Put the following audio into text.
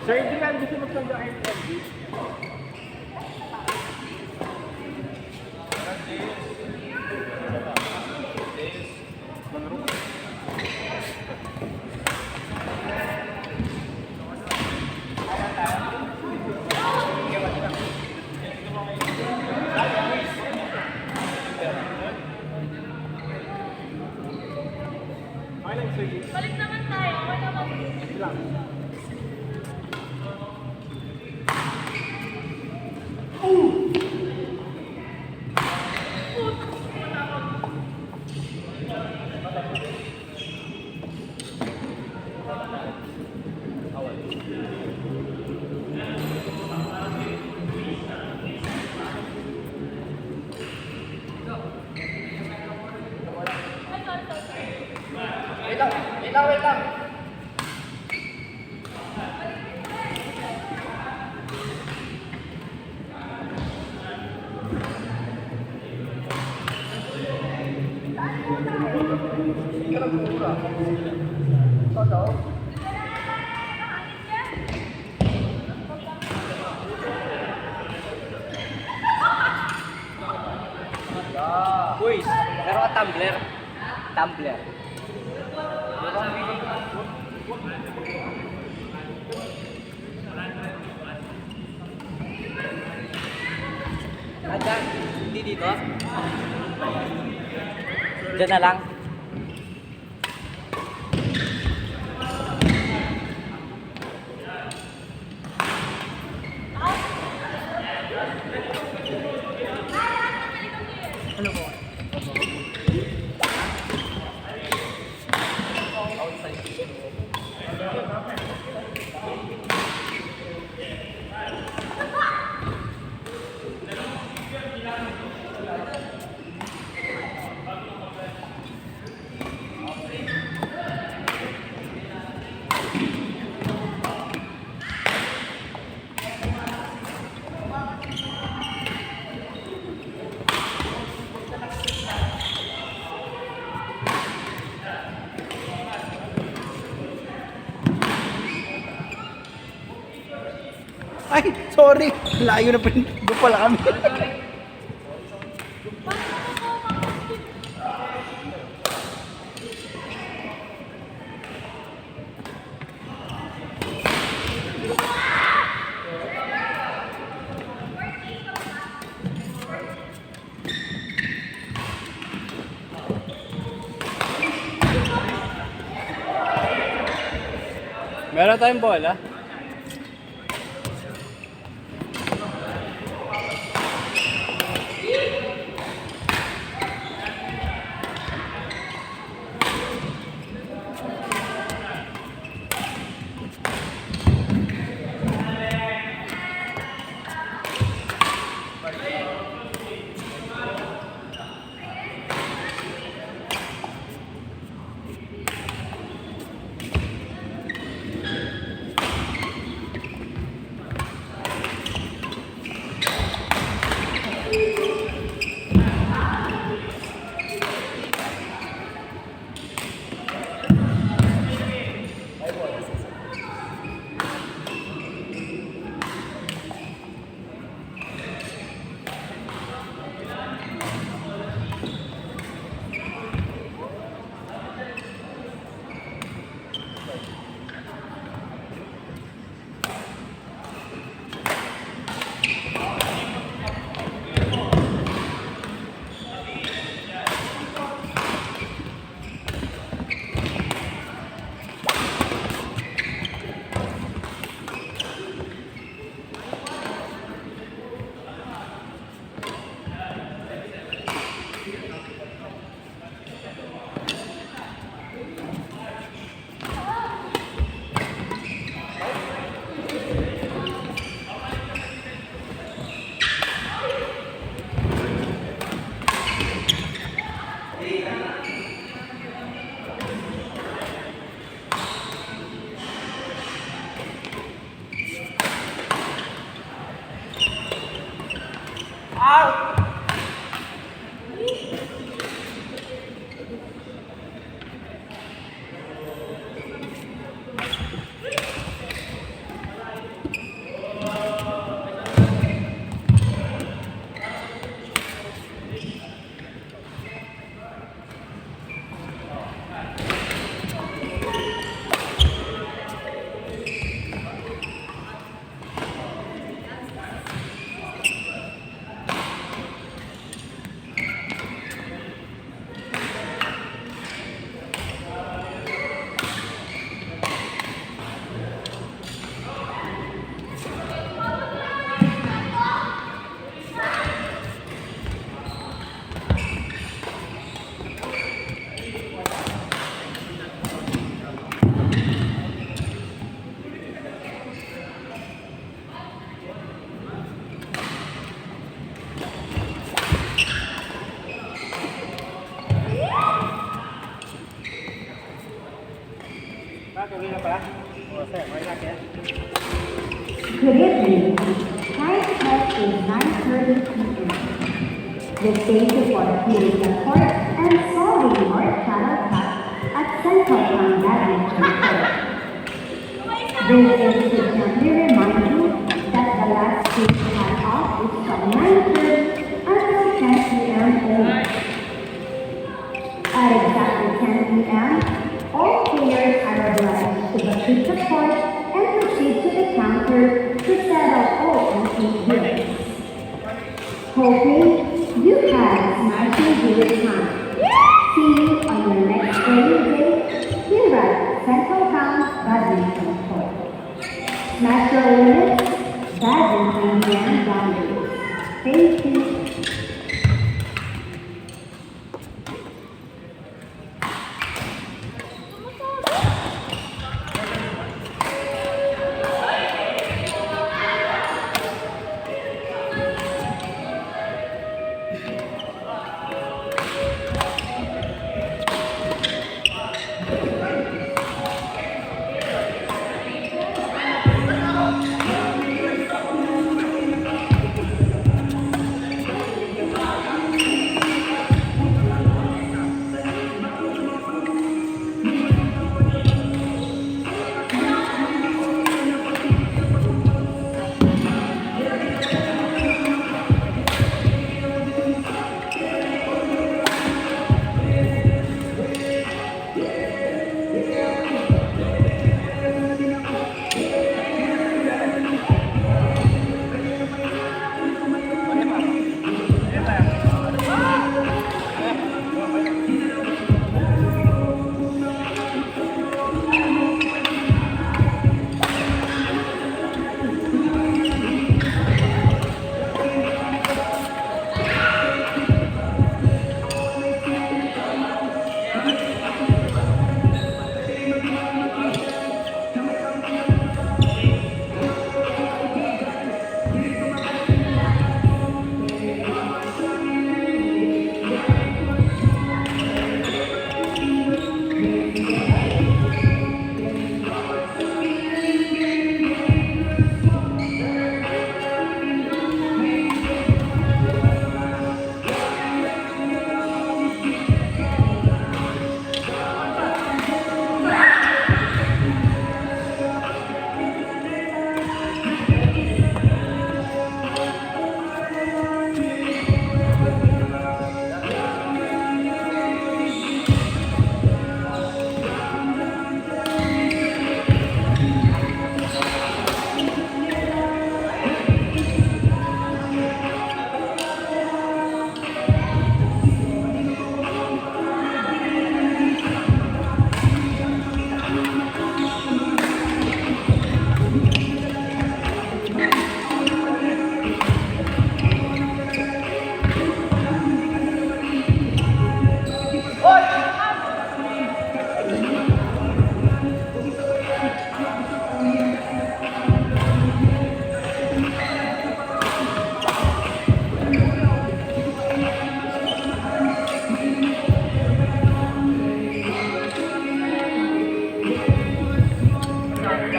Sir, hindi nga gusto magtanda kayo ng LG. Balik naman tayo. Okay naman. Lang. Wait lang. Uy, meron ka tumbler. Tumbler. Ada, hindi dito. Diyan na lang. Ano po? Ay, sorry. Layo na pa. Doon pala kami. Meron tayong bola. Good evening. Time check is 9:30 p.m. The stage is for playing the court and solving North Channel Cup at Central Town Badminton Court. This is to gently remind you that the last stage cut-off is from 9:30 until 10 p.m. only. At exactly 10 p.m., all players are obliged to vacate the court and proceed to the counter to settle all unpaid bills. Hoping you had a smashing good time. See you on your next training day here at Central Town Badminton Court. Smash your limits, badminton beyond boundaries. Thank you.